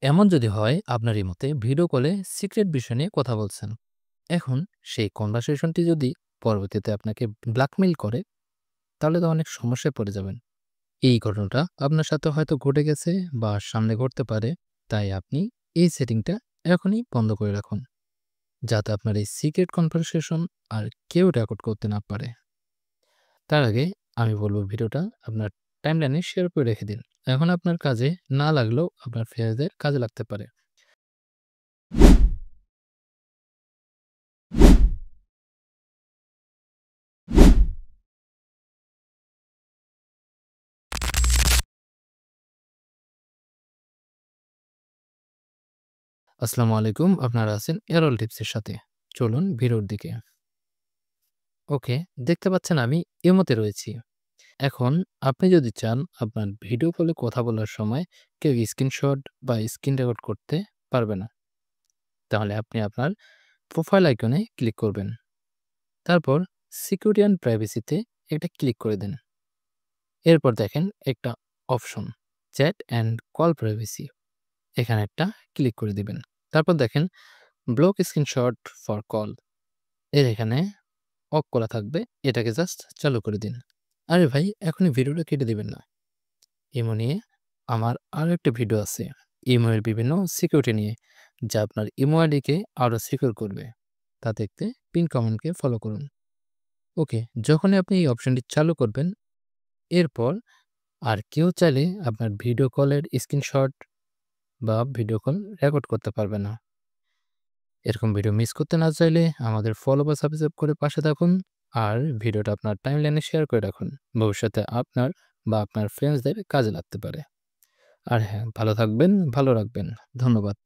এমন যদি হয় আপনার ইমোতে ভিডিও কলে সিক্রেট বিষয় নিয়ে কথা বলছেন, এখন সেই কনভারসেশনটি যদি পরবর্তীতে আপনাকে ব্ল্যাকমেইল করে, তাহলে তো অনেক সমস্যায় পড়ে যাবেন। এই ঘটনাটা আপনার সাথে হয়তো ঘটে গেছে বা সামনে ঘটতে পারে। তাই আপনি এই সেটিংটা এখনই বন্ধ করে রাখুন, যাতে আপনার এই সিক্রেট কনভারসেশন আর কেউ রেকর্ড করতে না পারে। তার আগে আমি বলব, ভিডিওটা আপনার টাইমলাইনে শেয়ার করে রেখে দিন। এখন আপনার কাজে না লাগলেও আপনার ফ্রেন্ডসদের কাজে লাগতে পারে। আসসালামু আলাইকুম, আপনারা আছেন এরল টিপসের সাথে। চলুন ভিডিওর দিকে। ওকে, দেখতে পাচ্ছেন আমি ইমোতে রয়েছি। এখন আপনি যদি চান আপনার ভিডিও কলে কথা বলার সময় কেউ স্ক্রিনশট বা স্ক্রিন রেকর্ড করতে পারবে না, তাহলে আপনি আপনার প্রোফাইল আইকনে ক্লিক করবেন। তারপর সিকিউরিটি অ্যান্ড প্রাইভেসিতে একটা ক্লিক করে দেন। এরপর দেখেন একটা option, chat and call privacy, এখানে একটা ক্লিক করে দিবেন। তারপর দেখেন ব্লক স্ক্রিনশট ফর কল, এর এখানে অফ করা থাকবে, এটাকে জাস্ট চালু করে দিন। আরে ভাই, এখনই ভিডিওটা কেটে দিবেন না। ইমো নিয়ে আমার আরও একটা ভিডিও আছে, ইমোয়ের বিভিন্ন সিকিউরিটি নিয়ে, যা আপনার ইমো আইডিকে আরও সিকিউর করবে। তা দেখতে পিন কমেন্টকে ফলো করুন। ওকে, যখনই আপনি এই অপশনটি চালু করবেন, এরপর আর কেউ চাইলে আপনার ভিডিও কলের স্ক্রিনশট বা ভিডিও কল রেকর্ড করতে পারবে না। এরকম ভিডিও মিস করতে না চাইলে আমাদের ফলো বা সাবস্ক্রাইব করে পাশে থাকুন। আর ভিডিওটা আপনার টাইমলাইনে শেয়ার করে রাখুন, ভবিষ্যতে আপনার বা আপনার ফ্রেন্ডসদের কাজে লাগতে পারে। আর হ্যাঁ, ভালো থাকবেন, ভালো রাখবেন। ধন্যবাদ।